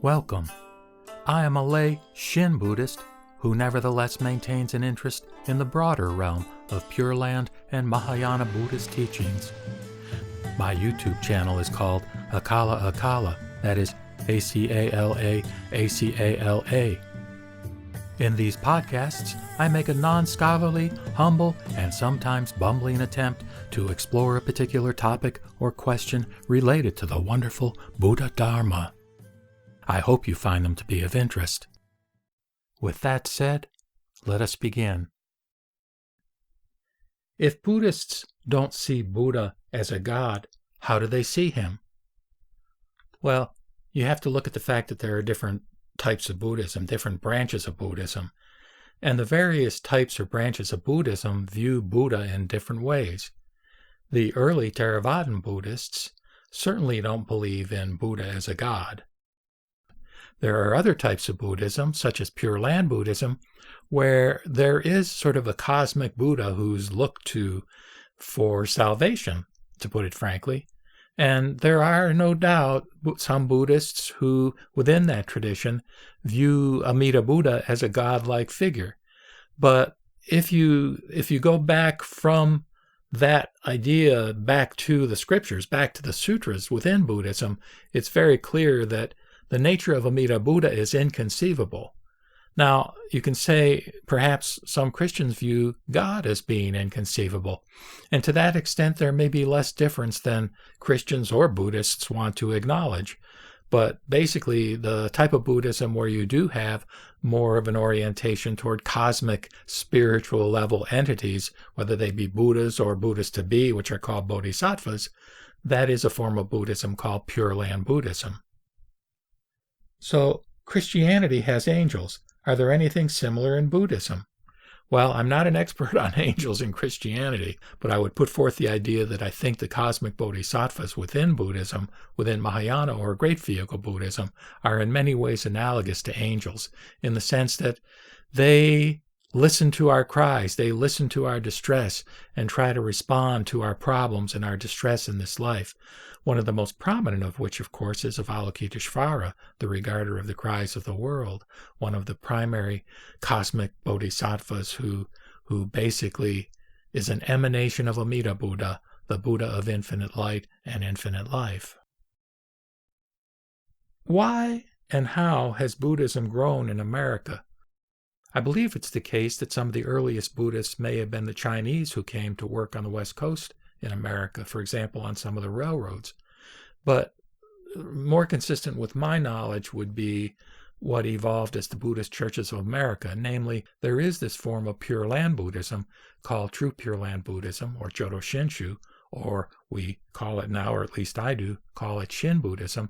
Welcome. I am a lay Shin Buddhist who nevertheless maintains an interest in the broader realm of Pure Land and Mahayana Buddhist teachings. My YouTube channel is called Akala Akala, that is A-C-A-L-A, A-C-A-L-A. In these podcasts, I make a non-scholarly, humble, and sometimes bumbling attempt to explore a particular topic or question related to the wonderful Buddha Dharma. I hope you find them to be of interest. With that said, let us begin. If Buddhists don't see Buddha as a god, how do they see him? Well, you have to look at the fact that there are different types of Buddhism, different branches of Buddhism, and the various types or branches of Buddhism view Buddha in different ways. The early Theravadan Buddhists certainly don't believe in Buddha as a god. There are other types of Buddhism, such as Pure Land Buddhism, where there is sort of a cosmic Buddha who's looked to for salvation, to put it frankly. And there are no doubt some Buddhists who, within that tradition, view Amida Buddha as a godlike figure. But if you go back from that idea back to the scriptures, back to the sutras within Buddhism, it's very clear that the nature of Amida Buddha is inconceivable. Now, you can say perhaps some Christians view God as being inconceivable, and to that extent there may be less difference than Christians or Buddhists want to acknowledge. But basically, the type of Buddhism where you do have more of an orientation toward cosmic, spiritual level entities, whether they be Buddhas or Buddhas to be, which are called bodhisattvas, that is a form of Buddhism called Pure Land Buddhism. So, Christianity has angels. Are there anything similar in Buddhism? Well, I'm not an expert on angels in Christianity, but I would put forth the idea that I think the cosmic bodhisattvas within Buddhism, within Mahayana or Great Vehicle Buddhism, are in many ways analogous to angels, in the sense that they listen to our cries, they listen to our distress, and try to respond to our problems and our distress in this life. One of the most prominent of which, of course, is Avalokiteshvara, the regarder of the cries of the world, one of the primary cosmic bodhisattvas who basically is an emanation of Amida Buddha, the Buddha of infinite light and infinite life. Why and how has Buddhism grown in America? I believe it's the case that some of the earliest Buddhists may have been the Chinese who came to work on the West Coast in America, for example, on some of the railroads. But more consistent with my knowledge would be what evolved as the Buddhist churches of America. Namely, there is this form of Pure Land Buddhism called True Pure Land Buddhism, or Jodo Shinshu, or we call it now, or at least I do, call it Shin Buddhism,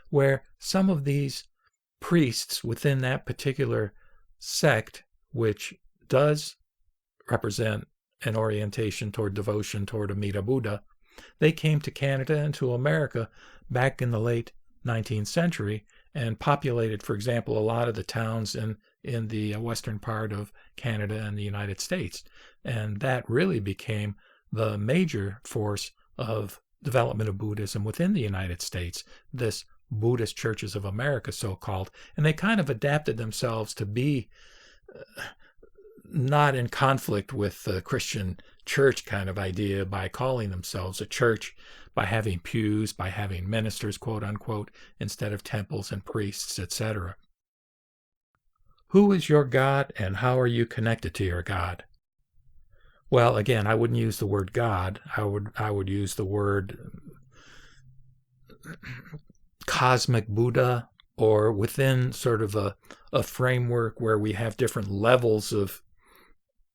where some of these priests within that particular sect, which does represent an orientation toward devotion toward Amida Buddha, they came to Canada and to America back in the late 19th century and populated, for example, a lot of the towns in the western part of Canada and the United States. And that really became the major force of development of Buddhism within the United States, this Buddhist Churches of America, so-called. And they kind of adapted themselves to be not in conflict with the Christian church kind of idea by calling themselves a church, by having pews, by having ministers, quote unquote, instead of temples and priests, etc. Who is your God and how are you connected to your God? Well, again, I wouldn't use the word God. I would use the word cosmic Buddha, or within sort of a framework where we have different levels of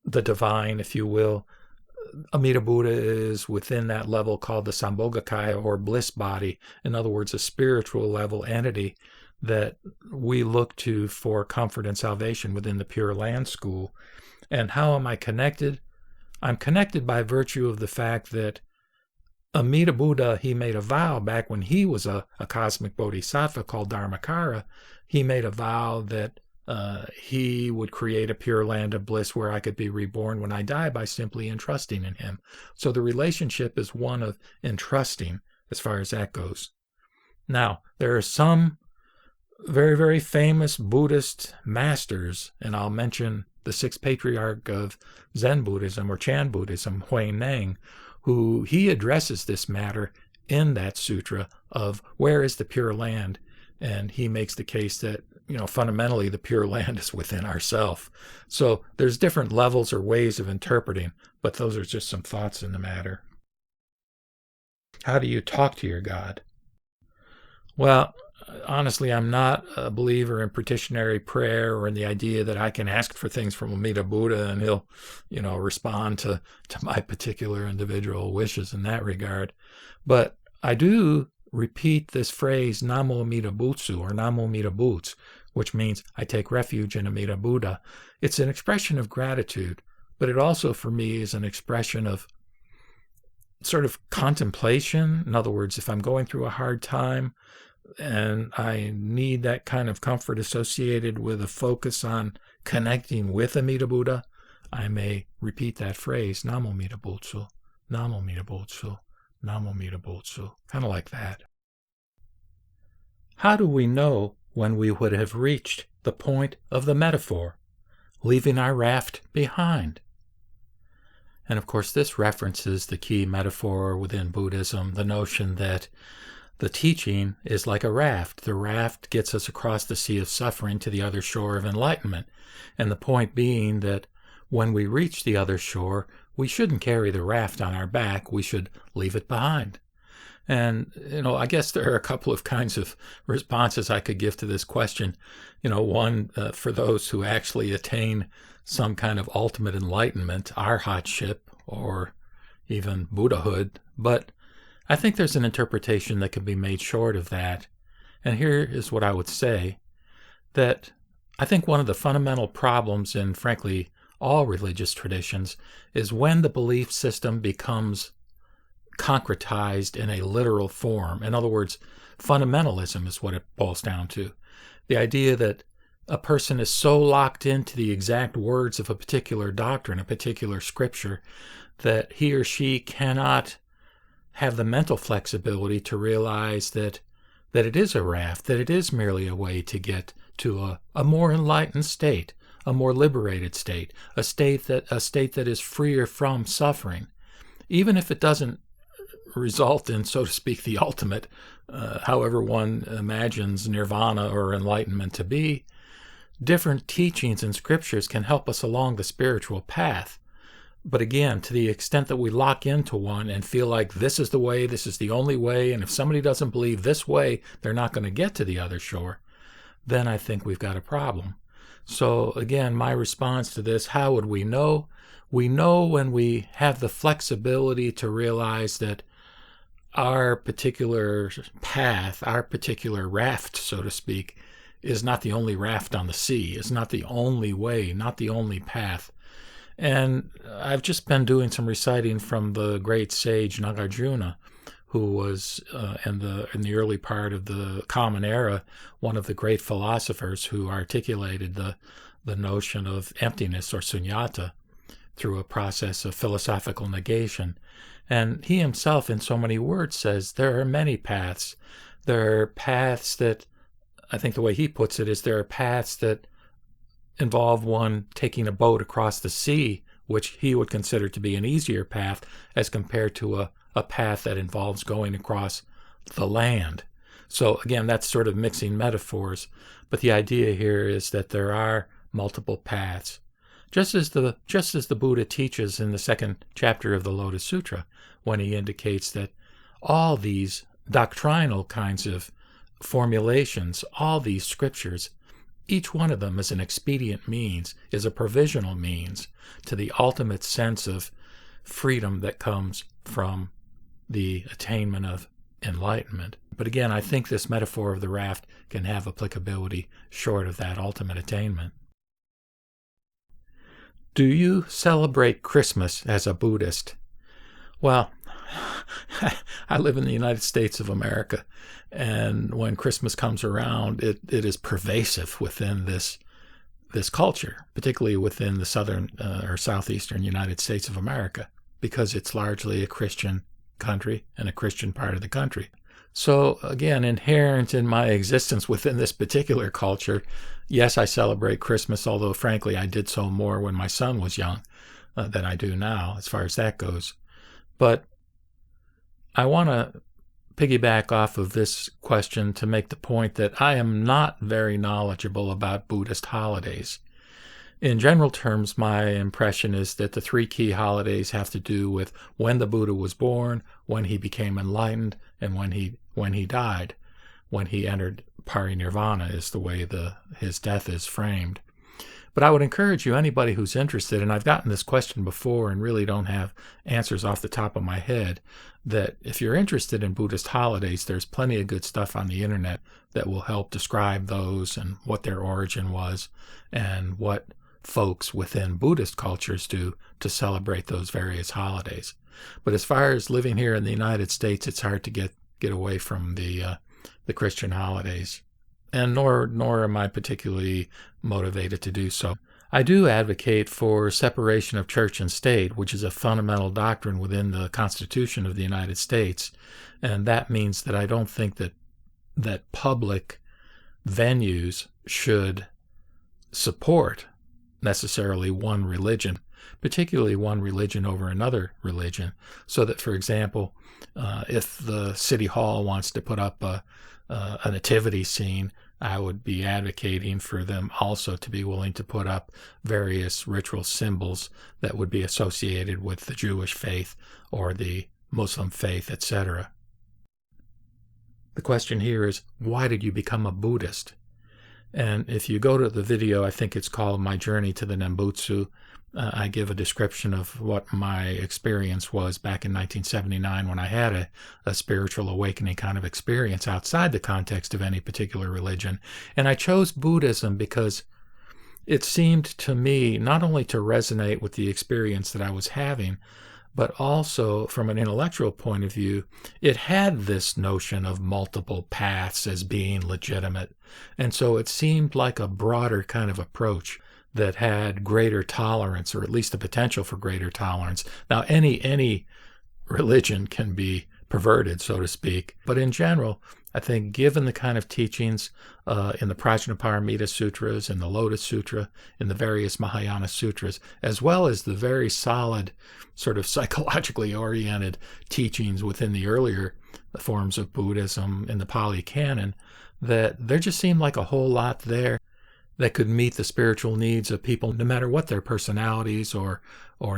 the divine, if you will. Amida Buddha is within that level called the Sambhogakaya, or bliss body. In other words, a spiritual level entity that we look to for comfort and salvation within the Pure Land school. And how am I connected? I'm connected by virtue of the fact that Amida Buddha, he made a vow back when he was a cosmic bodhisattva called Dharmakara. He made a vow that he would create a pure land of bliss where I could be reborn when I die by simply entrusting in him. So the relationship is one of entrusting as far as that goes. Now, there are some very, very famous Buddhist masters, and I'll mention the sixth patriarch of Zen Buddhism or Chan Buddhism, Hui Neng, who he addresses this matter in that sutra of where is the pure land, and he makes the case that fundamentally the pure land is within ourself. So there's different levels or ways of interpreting, but those are just some thoughts in the matter. How do you talk to your God? Well, honestly, I'm not a believer in petitionary prayer or in the idea that I can ask for things from Amida Buddha and he'll, respond to my particular individual wishes in that regard. But I do repeat this phrase, Namo Amida Butsu, or Namo Amida Boots, which means I take refuge in Amida Buddha. It's an expression of gratitude, but it also, for me, is an expression of sort of contemplation. In other words, if I'm going through a hard time and I need that kind of comfort associated with a focus on connecting with Amida Buddha, I may repeat that phrase, Namo Amida Butsu, Namo Amida Butsu, Namo Amida Butsu, kind of like that. How do we know when we would have reached the point of the metaphor, leaving our raft behind? And of course, this references the key metaphor within Buddhism, the notion that the teaching is like a raft. The raft gets us across the sea of suffering to the other shore of enlightenment. And the point being that when we reach the other shore, we shouldn't carry the raft on our back. We should leave it behind. And, I guess there are a couple of kinds of responses I could give to this question. One, for those who actually attain some kind of ultimate enlightenment, arhatship, or even Buddhahood. But I think there's an interpretation that can be made short of that. And here is what I would say, that I think one of the fundamental problems in, frankly, all religious traditions is when the belief system becomes concretized in a literal form. In other words, fundamentalism is what it boils down to. The idea that a person is so locked into the exact words of a particular doctrine, a particular scripture, that he or she cannot have the mental flexibility to realize that it is a raft, that it is merely a way to get to a more enlightened state, a more liberated state, a state that is freer from suffering. Even if it doesn't result in, so to speak, the ultimate, however one imagines nirvana or enlightenment to be, different teachings and scriptures can help us along the spiritual path. But again, to the extent that we lock into one and feel like this is the way, this is the only way, and if somebody doesn't believe this way, they're not going to get to the other shore, then I think we've got a problem. So again, my response to this, how would we know? We know when we have the flexibility to realize that our particular path, our particular raft, so to speak, is not the only raft on the sea, is not the only way, not the only path. And I've just been doing some reciting from the great sage Nagarjuna, who was in the early part of the Common Era, one of the great philosophers who articulated the notion of emptiness or sunyata through a process of philosophical negation. And he himself, in so many words, says there are many paths. There are paths that, I think the way he puts it is, there are paths that involve one taking a boat across the sea, which he would consider to be an easier path as compared to a path that involves going across the land. So again, that's sort of mixing metaphors, but the idea here is that there are multiple paths. Just as the Buddha teaches in the second chapter of the Lotus Sutra, when he indicates that all these doctrinal kinds of formulations, all these scriptures, each one of them is an expedient means, is a provisional means to the ultimate sense of freedom that comes from the attainment of enlightenment. But again, I think this metaphor of the raft can have applicability short of that ultimate attainment. Do you celebrate Christmas as a Buddhist? Well, I live in the United States of America, and when Christmas comes around, it is pervasive within this culture, particularly within the southern or southeastern United States of America, because it's largely a Christian country and a Christian part of the country. So again, inherent in my existence within this particular culture, yes, I celebrate Christmas, although frankly, I did so more when my son was young than I do now, as far as that goes. But I want to piggyback off of this question to make the point that I am not very knowledgeable about Buddhist holidays. In general terms, my impression is that the three key holidays have to do with when the Buddha was born, when he became enlightened, and when he died. When he entered parinirvana is the way his death is framed. But I would encourage you, anybody who's interested, and I've gotten this question before and really don't have answers off the top of my head, that if you're interested in Buddhist holidays, there's plenty of good stuff on the internet that will help describe those and what their origin was and what folks within Buddhist cultures do to celebrate those various holidays. But as far as living here in the United States, it's hard to get away from the Christian holidays, and nor am I particularly motivated to do so. I do advocate for separation of church and state, which is a fundamental doctrine within the Constitution of the United States, and that means that I don't think that public venues should support necessarily one religion, particularly one religion over another religion, so that, for example, if the city hall wants to put up a nativity scene, I would be advocating for them also to be willing to put up various ritual symbols that would be associated with the Jewish faith or the Muslim faith, etc. The question here is, why did you become a Buddhist? And if you go to the video, I think it's called My Journey to the Nembutsu, I give a description of what my experience was back in 1979 when I had a spiritual awakening kind of experience outside the context of any particular religion. And I chose Buddhism because it seemed to me not only to resonate with the experience that I was having, but also from an intellectual point of view, it had this notion of multiple paths as being legitimate. And so it seemed like a broader kind of approach that had greater tolerance, or at least the potential for greater tolerance. Now, any religion can be perverted, so to speak, but in general, I think given the kind of teachings in the Prajnaparamita Sutras, in the Lotus Sutra, in the various Mahayana Sutras, as well as the very solid sort of psychologically oriented teachings within the earlier forms of Buddhism in the Pali Canon, that there just seemed like a whole lot there that could meet the spiritual needs of people, no matter what their personalities or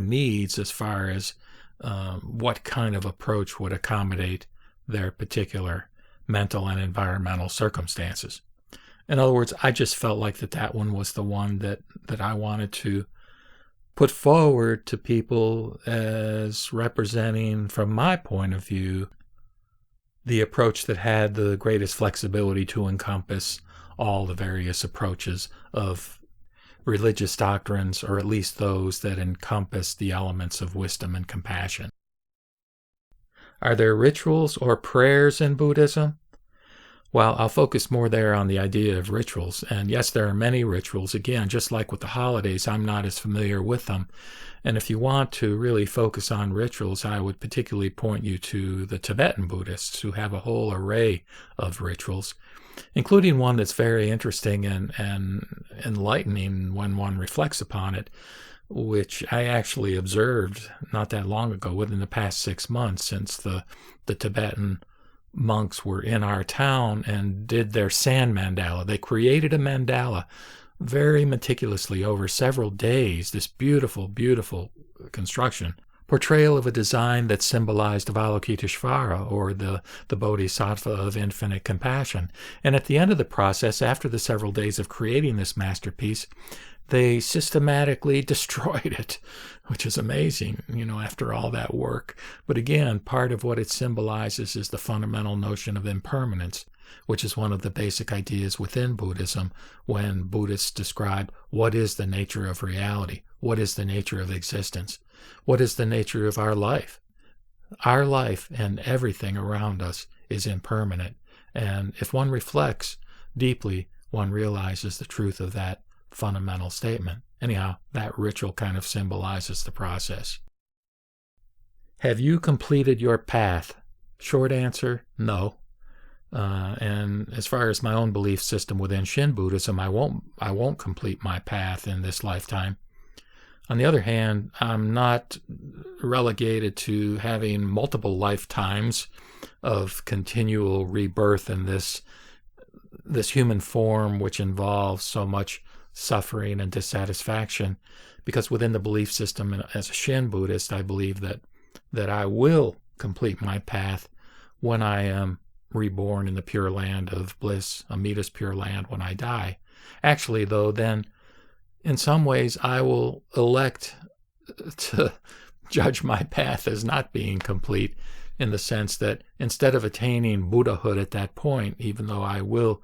needs, as far as what kind of approach would accommodate their particular mental and environmental circumstances. In other words, I just felt like that one was the one that I wanted to put forward to people as representing, from my point of view, the approach that had the greatest flexibility to encompass all the various approaches of religious doctrines, or at least those that encompass the elements of wisdom and compassion. Are there rituals or prayers in Buddhism? Well, I'll focus more there on the idea of rituals. And yes, there are many rituals. Again, just like with the holidays, I'm not as familiar with them. And if you want to really focus on rituals, I would particularly point you to the Tibetan Buddhists, who have a whole array of rituals, including one that's very interesting and enlightening when one reflects upon it, which I actually observed not that long ago, within the past 6 months, since the Tibetan monks were in our town and did their sand mandala. They created a mandala very meticulously over several days, this beautiful, beautiful construction, portrayal of a design that symbolized Avalokiteshvara, or the Bodhisattva of infinite compassion. And at the end of the process, after the several days of creating this masterpiece, they systematically destroyed it, which is amazing, after all that work. But again, part of what it symbolizes is the fundamental notion of impermanence, which is one of the basic ideas within Buddhism when Buddhists describe what is the nature of reality, what is the nature of existence, what is the nature of our life. Our life and everything around us is impermanent. And if one reflects deeply, one realizes the truth of that fundamental statement. Anyhow, that ritual kind of symbolizes the process. Have you completed your path? Short answer, no. And as far as my own belief system within Shin Buddhism, I won't complete my path in this lifetime. On the other hand, I'm not relegated to having multiple lifetimes of continual rebirth in this human form, which involves so much suffering and dissatisfaction. Because within the belief system, as a Shin Buddhist, I believe that I will complete my path when I am reborn in the Pure Land of Bliss, Amita's Pure Land, when I die. Actually, though, then, in some ways, I will elect to judge my path as not being complete, in the sense that instead of attaining Buddhahood at that point, even though I will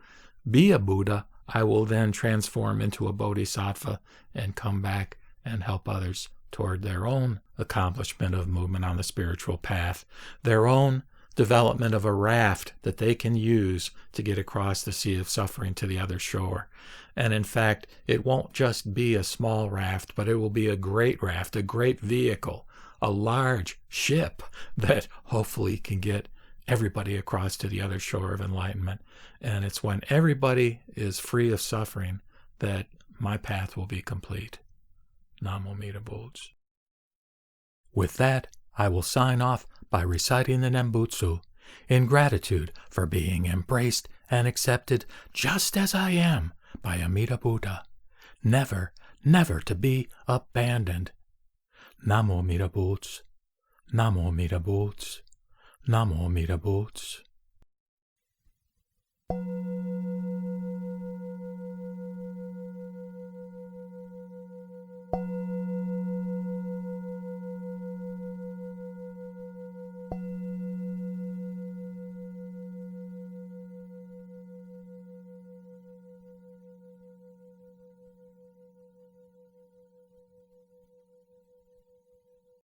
be a Buddha, I will then transform into a Bodhisattva and come back and help others toward their own accomplishment of movement on the spiritual path, their own development of a raft that they can use to get across the sea of suffering to the other shore. And in fact, it won't just be a small raft, but it will be a great raft, a great vehicle, a large ship that hopefully can get everybody across to the other shore of enlightenment. And it's when everybody is free of suffering that my path will be complete. Namo Mita Butsu. With that, I will sign off by reciting the Nembutsu in gratitude for being embraced and accepted just as I am by Amida Buddha, never, never to be abandoned. Namo Mita Butsu, Namo Mita Butsu, Namo Mita Butsu.